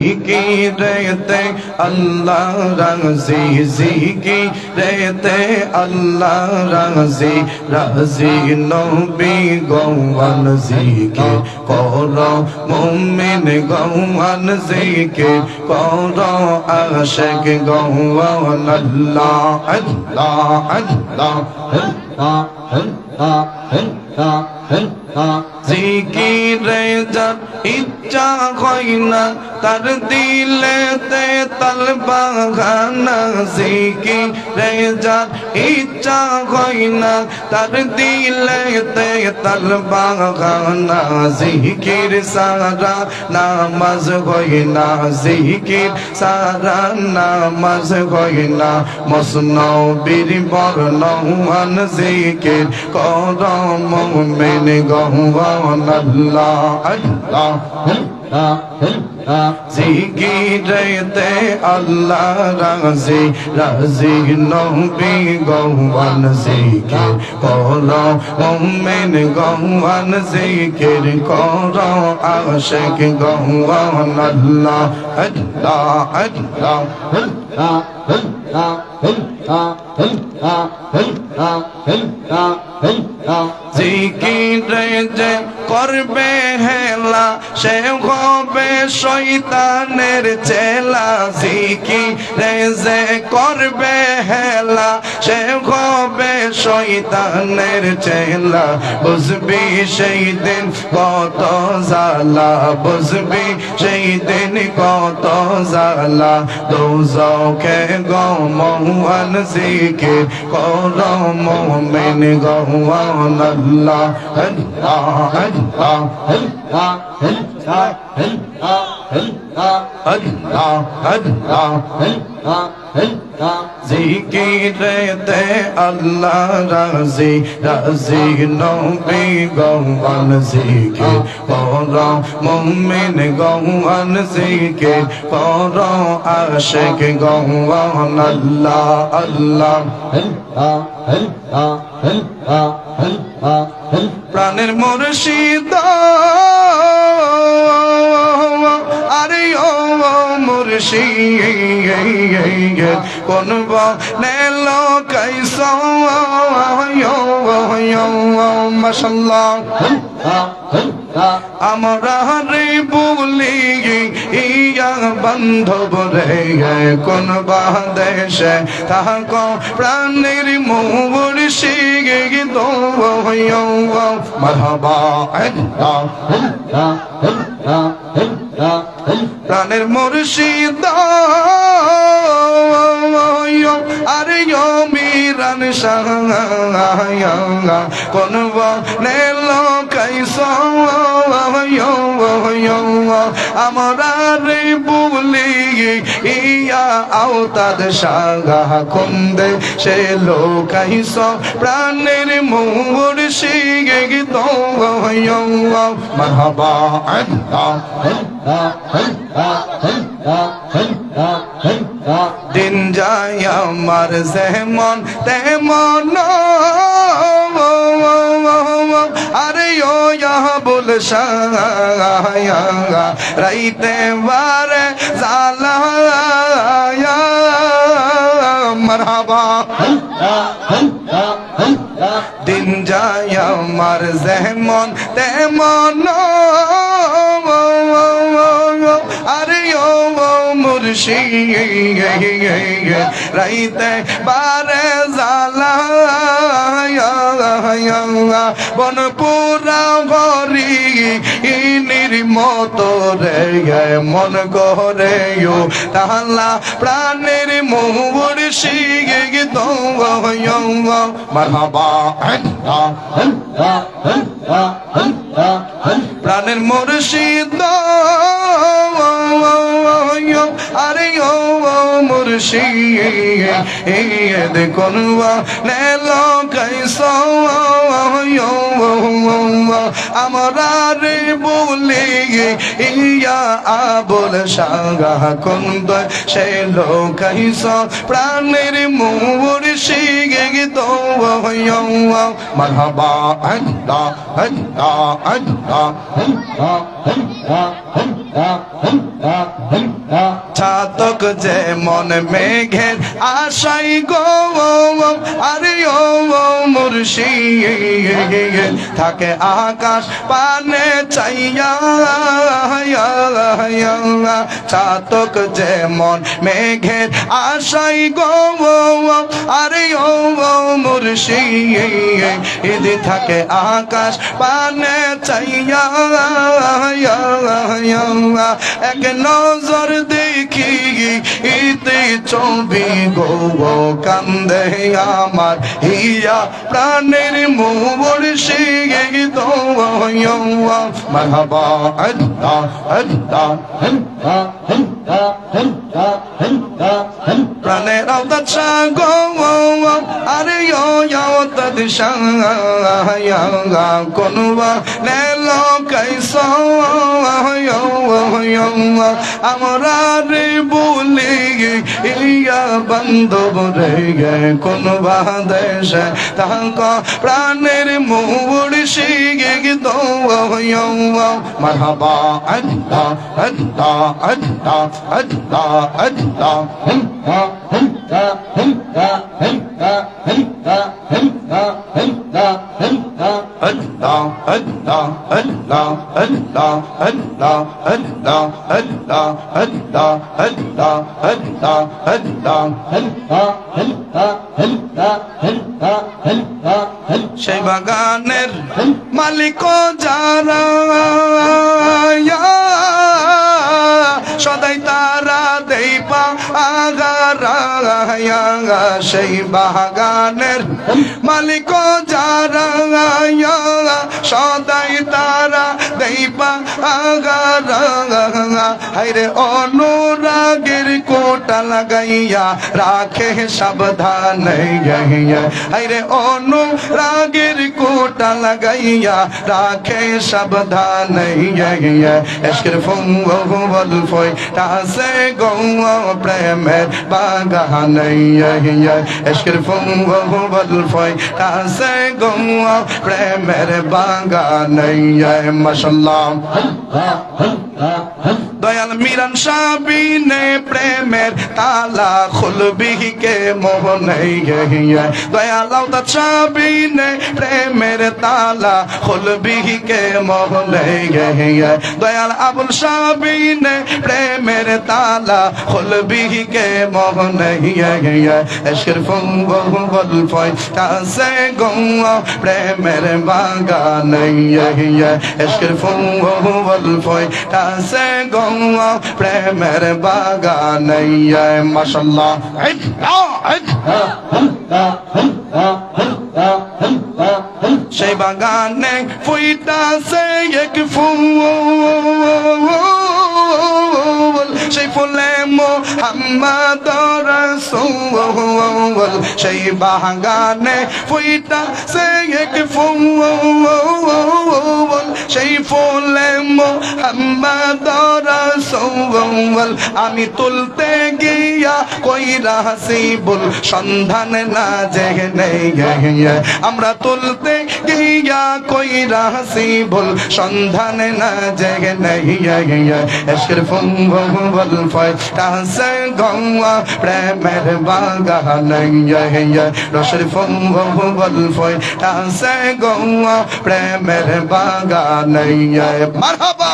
रहते अल्लाह राज़ी ज़िकी रहते अल्लाह राज़ी राज़ी नबी गौवन ज़िके करो मुमिन गौवन ज़िके करो आशिक गौवन अल्लाह अल्लाह अल्लाह জিকিরে যার ইচ্ছা হয় না তার দিলেতে তাল বাগানা জিকিরে যার ইচ্ছা হয় না তার দিলেতে তাল বাগানা জিকির সারা নামাজ হয় না জিকির সারা নামাজ হয় না মসনবীর বর্ণমান জিকির কর মুমিন গৌवन अल्लाह अल्लाह জিকিরেতে আল্লাহ রাজি রাজি নবী গৌवन জিকির করো মুমিন গৌवन জিকির করো আশিক গৌवन আল্লাহ আল্লাহ আল্লাহ জিকিরে যে করবে হেলা সে হবে শয়তানের চেলা জিকিরে যে করবে হেলা সে হবে শয়তানের চেলা বুঝবি সেই দিন কত জ্বালা বুঝবি সেই দিন কত জ্বালা দোজখে গৌমান জিকির করো মুমিন গৌवन अल्लाह अल्लाह अल्लाह अल्लाह अल्लाह জিকিরেতে আল্লাহ রাজি রাজি নবী গৌवन জিকির করো মুমিন গৌवन জিকির করো আশিক গৌवन আল্লাহ আল্লাহ প্রাণের মুর্শিদ আরে ও মুর্শিদ কোন বনে লোকাইস মাশাআল্লাহ আমরা রে বলি ইয়া বান্ধব রে কোন বাদেশে তাহাকো প্রাণের মুর্শিদ দো মারহাবা আল্লাহ প্রাণের মুর্শিদ আরে মিরান শাহ কোন বনে লোকাইস আমরা রে বলি ইয়া আওতাদ শাহ কুন্দে সে লোকাইস প্রাণের মুর্শিদ দো মারহাবা আল্লাহ দিন যায় আমার যেমন তেমন আরে ও বল রাইতে বারে জালা মারহাবা দিন যায় আমার যেমন তেমন আরে ও মুর্শিদ রাইতে বারে জালা বনপুরা গরি ইনির মতো রে মন গরে তাহলা প্রাণের মুর্শিদ দো মারহাবা প্রাণের মুর্শিদ আরে ও মুর্শিদ কোন নেলো কাইস আমরা রে বলি ইয়া আবুল শাহ কুন্দ সে লোকাইস প্রাণের মুর্শিদ দো মারহাবা আল্লাহ আল্লাহ আল্লাহ চাতক যেমন মেঘের আশাই গো আরে ও মুর্শিদ থাকে আকাশ পানে চাইয়া চাতক যেমন মেঘের আশাই গো আরে ও মুর্শিদ থাকে আকাশ পানে চাইয়া এক নজর দেখি ইতে ছবি গো কান্দে আমার হিয়া প্রাণের মুর্শিদ মারহাবা আল্লাহ আল্লাহ প্রাণের আওতাছা গো আরে ও আওতাদশা কোনবা নেলো কাইসা আমরা রে বলি ইয়া বান্ধব রে কোনবা দেশে তাহাক প্রাণের মুর্শিদ দো মারহাবা আল্লাহ আল্লাহ আল্লাহ আল্লাহ আল্লাহ Allah, Allah, Allah, Allah, Allah, Allah, Allah, Allah, Allah, Allah, সেই বাগানের মালিক যারা সদাই তারা দেই পা আগারা সেই বাগানের মালিক যারা সদাই তারা দেই পা আগারা হায়রে অনুরাগের কোটা লাগাইয়া রাখে সাবধান হায়রে অনুরাগের কোটা লাগাইয়া রাখে সাবধান এশকের ফুল ফয় তাসে গো প্রেমের বাগান এশকের ফুল ফয় তাসে গো প্রেমের বাগান মাশাআল্লাহ দয়াল মিরান সাবিনে প্রেমের তালা খুলবি কে মোহন দয়াল আওতাত সাবিনে প্রেমের তালা খুলবি কে মোহন দয়াল আবুল সাবিনে প্রেমের তালা খুলবি কে মোহন এশকের ফুল ফয় তাসে গো প্রেমের বাগান এশকের ফুল ফয় তাসে গো প্রেমের বাগান মাশাআল্লাহ সেই বাগানে ফুইতাছে এক ফুল সেই ফুলে মোহাম্মদ রাসূল সেই বাগানে ফুইতাছে এক ফুল সেই ফুলে মোহাম্মদ রাসূল আমি তুলতে গিয়া কইরা হাসিবুল সন্ধান না জেনে আমরা তুলতে গিয়া কইরা হাসিবুল সন্ধান না জেনে এশকের ফুল ফয় তাসে গো প্রেমের বাগান রসের ফুল ফয় তাসে গো প্রেমের বাগান মারহাবা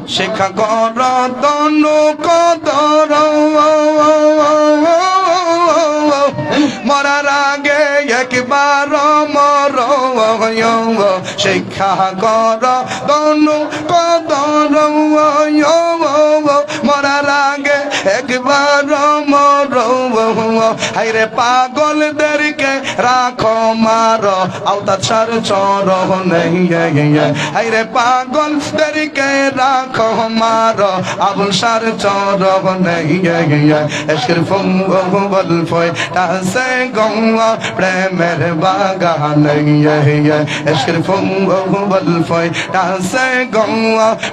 শিক্ষা কর তনু কদর মরার আগে একবার মর শিক্ষা কর তনু কদর মরার আগে একবার মর হায়রে পাগলদেরকে রাখো মার আওতাত সার চরণ হায়রে পাগলদেরকে রাখো মার আবুল সার চরণ এশকের ফুল ফয় তাসে গো প্রেমের বাগান এশকের ফুল ফয় তাসে গো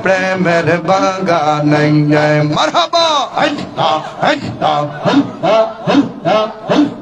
প্রেমের বাগান মারহাবা আল্লাহ আল্লাহ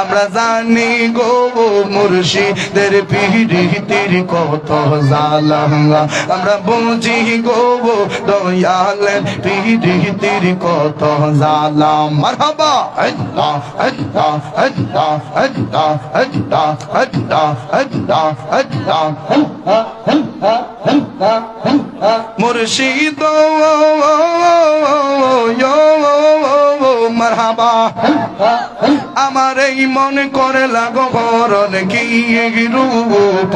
আমরা জানি গো মুর্শিদের পীড়িতির কত জ্বালা আমরা বুঝি গো দয়ালের পীড়িতির কত জ্বালা মারহাবা আল্লাহ আল্লাহ আল্লাহ আল্লাহ আল্লাহ আল্লাহ আল্লাহ আল্লাহ মুর্শিদ মারহাবা আমার এই মন করে লাগো বরণ কি রূপ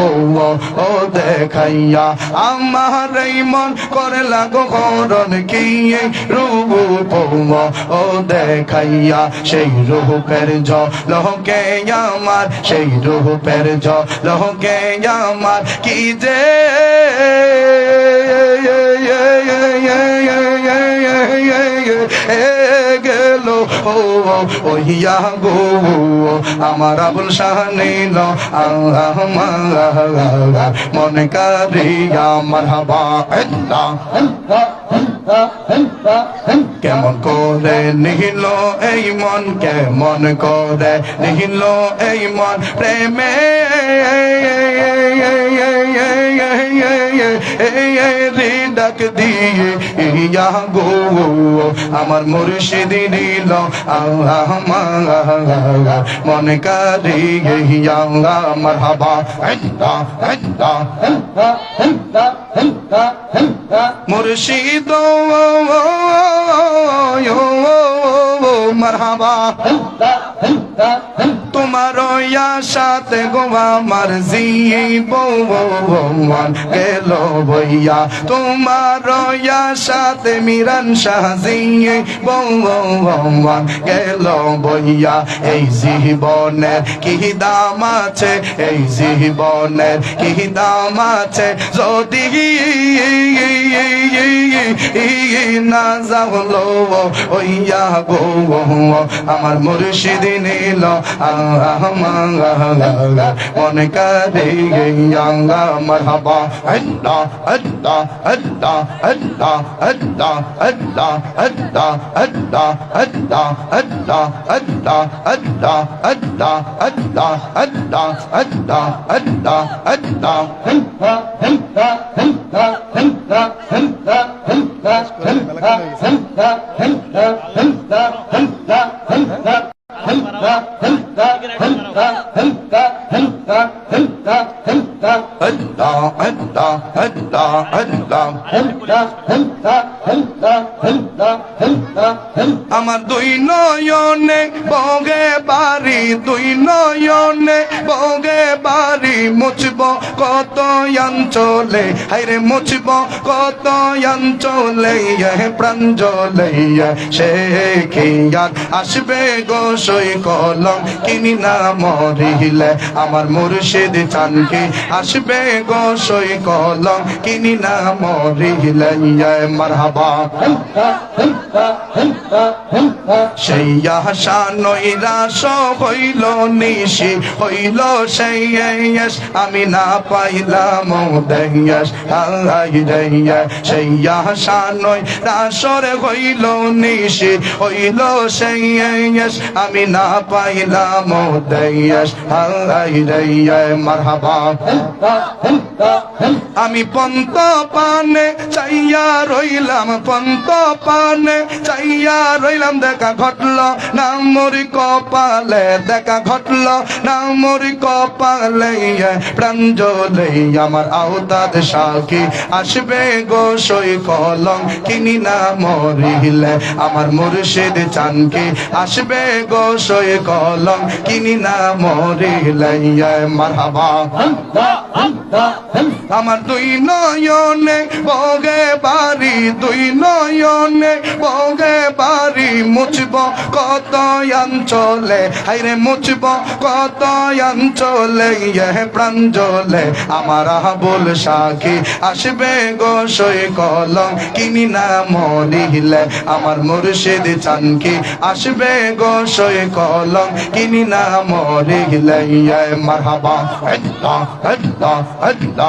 ও দেখাইয়া আমার এই মন করে লাগো বরণ কি রূপ ও দেখাইয়া সেই রূপের জলকে আমার সেই রূপের জলকে আমার কি যে গেল ওইয়া গো আমার আবুল শাহ নীল মনে কারিয়া মারহাবা আল্লাহ কেমন করে নিহিল এই মন কেমন করে নিহিল এই মন প্রেমে ডাক দিয়ে ইয়া গো আমার মুর্শিদ নীল মন কারিয়ে ইয়া মারহাবা আল্লাহ আল্লাহ মুর্শিদ মারহাবা তোমার সাথে গো আমার জীবন গেল বইয়া তোমার সাথে মিরান শাহ জীবন গেল বইয়া এই জীবনের কি দাম আছে এই জীবনের কি দাম আছে যদি না যাবলো ওইয়া গো আমার মুর্শিদ নীল মনে কারে মারহাবা আল্লাহ আল্লাহ আল্লাহ আল্লাহ আল্লাহ আল্লাহ আল্লাহ আল্লাহ আল্লাহ আল্লাহ আল্লাহ আল্লাহ আল্লাহ আল্লাহ আল্লাহ আল্লাহ আল্লাহ আল্লাহ আমার দুই নয়নে বগে বাড়ি দুই নয়নে বগে বাড়ি মুছব কত অঞ্চলে হাইরে মুছব কত অঞ্চলে প্রাঞ্জলে সে খিয়ার আসবে গো সই কলম কিনি না মরিলে আমার মুর্শিদ চানকে আসবে গো সই কলম কিনি না মরিলে মারহাবা সেই আশা নৈরাশ হইল নিশি হইল সেই আমি না পাইলাম দেশ সেই আশা নৈরাশরে হইল নিশি হইল সেই আমি না পাইলাম দেশ মারহাবা আমি পন্ত পানে চাইয়া রইলাম পন্ত পানে চাইয়া রইলাম দেখা ঘটল না মোর কপালে দেখা ঘটল না মোর কপালে প্রাঞ্জলে আমার আওতাদ সাকি আসবে গো সই কলম কিনি না মরিলে আমার মুর্শিদ চানকে আসবে গো সই কলম কিনি না মরিলে মারহাবা আমার দুই নয়নে বগে বাড়ি দুই নয়নে বগে বাড়ি মুছব কত অঞ্চলে হাইরে মুছব কত অঞ্চলে প্রাঞ্জলে আমার আবুল সাকি আসবে গো সই কলম কিনি না মরিলে আমার মুর্শিদ চানকে আসবে গো সই কলম কিনি না মরিলে মারহাবা আল্লাহ আল্লাহ আল্লাহ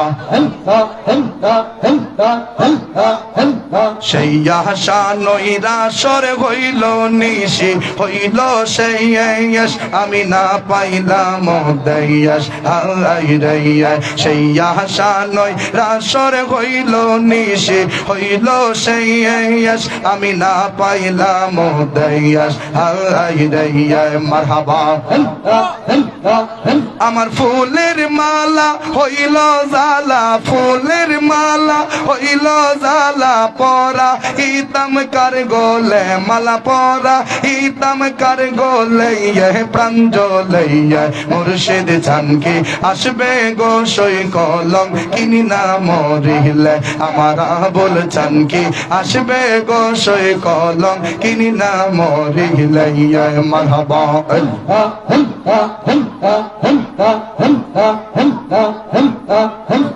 সেই আশা নৈরাশর হইল নিশি হইল সেই আমি না পাইলাম দেয়াস হাই রে সেই আশা নৈরাশর হইল নিশি হইল সেই আমি না পাইলাম দেয়াস হাই রে মারহাবা আমার ফুলের মালা হইল জালা ফুলের মালা হইল জালা পরা ইতাম কার গোলে মালা পরা ইতাম কার গোলে প্রাঞ্জলে মুর্শিদ চানকি আসবে গো সই কলম কিনি না মরিলে আমার আবুল চানকি আসবে গো সই কলম কিনি না মরিলে মারহাবা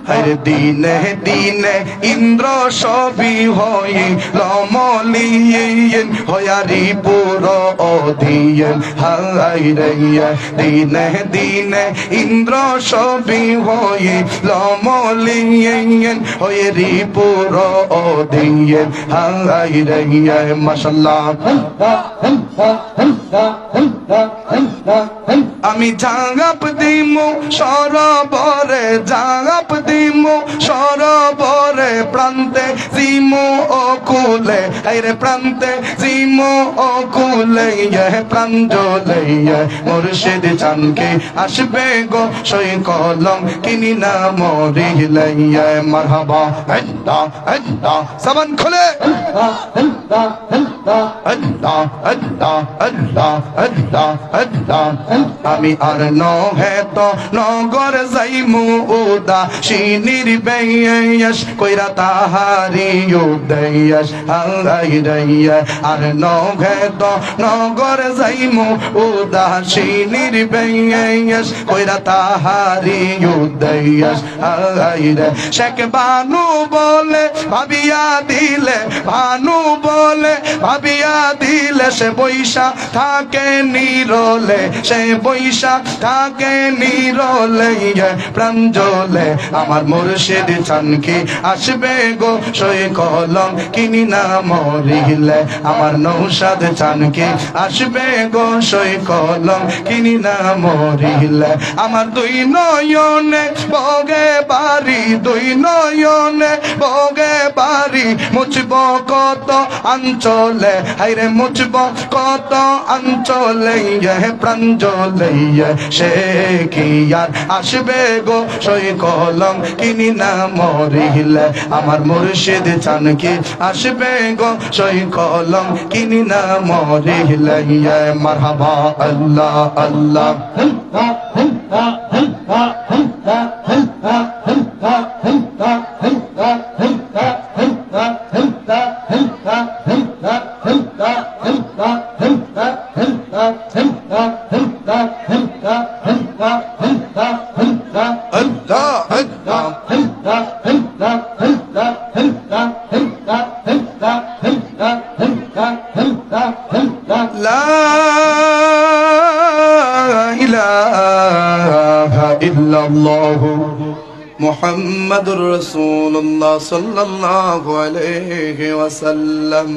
হরে দিনে দিনে ইন্দ্র সবি হইল মলিন হয়ারি পুর অধিন হাই রে দিনে দিনে ইন্দ্র সবি হইল মলিন হয়ারি পুর অধিন হাই রে মাশাআল্লাহ আমি জাগাপ দিমু সরবরে জাগাপ দিমু সরবরে প্রান্তে জিমু ও কুলে আইরে প্রান্তে জিমু ও কুলে প্রাঞ্জলে মুর্শিদ চানকে আসবে গো সই কলম কিনি না মরিলে মারহাবা আল্লাহ আল্লাহ সাবান খুলে আল্লাহ আল্লাহ আল্লাহ আল্লাহ আল্লাহ আমি আর নহে তো নগর যাইমু উদাসীনির বেয়াস কইরা তাহারি উদয়াস হাই রে আর নহে তো নগর যাইমু উদাসীনির বেয়াস কইরা তাহারি উদয়াস হাই রে শেখ বানু বলে ভাবিয়া দিলে ভানু বলে ভাবিয়া দিলে সে বৈশা থাকে নিরলে সে বৈশা থাকে নিরলে প্রাঞ্জলে আমার মুর্শিদ চানকি আসবে গো সই কলম কিনি না মরিলে আমার নৌসাদ চানকি আসবে গো সই কলম কিনি না মরিলে আমার দুই নয়নে বগে বাড়ি দুই নয়নে বগে বাড়ি মুছব কত অঞ্চলে হাইরে মুছব কত অঞ্চলে প্রাঞ্জলে সে কি আর আসবে গো সই কলম কিনি না মরিলে আমার মুর্শিদ চানকি আসবে গো সই কলম কিনি না মরিলে মারহাবা আল্লাহ আল্লাহ মুহাম্মাদুর রাসূলুল্লাহ সাল্লাল্লাহু আলাইহি ওয়াসাল্লাম।